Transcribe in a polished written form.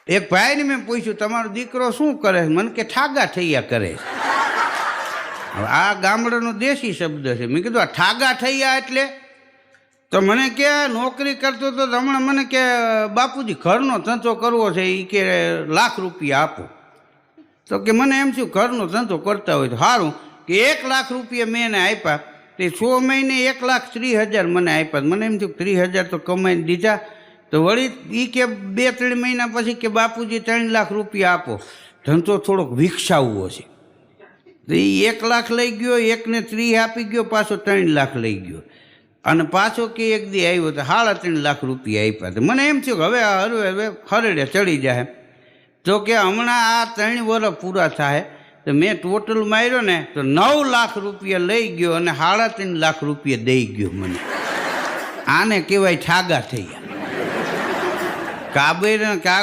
એક ભાઈને મેં પૂછ્યું તમારો દીકરો શું કરે છે? મને કે ઠાગા થૈયા કરે છે. હવે આ ગામડાનો દેશી શબ્દ છે. મેં કીધું આ ઠાગા થૈયા એટલે? તો મને કે નોકરી કરતો તો હમણાં મને કે બાપુજી ઘરનો ધંધો કરવો છે, એ કે ₹1,00,000 આપો. તો કે મને એમ થયું ઘરનો ધંધો કરતા હોય તો સારું, કે ₹1,00,000 મેં એને આપ્યા, તે 6 મહિને 1,30,000 મને આપ્યા. મને એમ થયું 30,000 તો કમાઈને દીધા. તો વળી એ કે 2-3 મહિના પછી કે બાપુજી ₹3,00,000 આપો, ધંધો થોડોક વિકસાવવો છે. તો એ 1,00,000 લઈ ગયો, એકને 30 આપી ગયો, પાછો 3,00,000 લઈ ગયો, અને પાછો કે એક દી આવ્યો તો ₹3,50,000 આપ્યા. તો મને એમ થયું કે હવે હરડે ચડી જાય. તો કે હમણાં આ 3 વર્ષ પૂરા થાય તો મેં ટોટલ માર્યો ને તો ₹9,00,000 લઈ ગયો અને ₹3,50,000 દઈ ગયો મને. આને કહેવાય ઠાગા થયા. કાબેર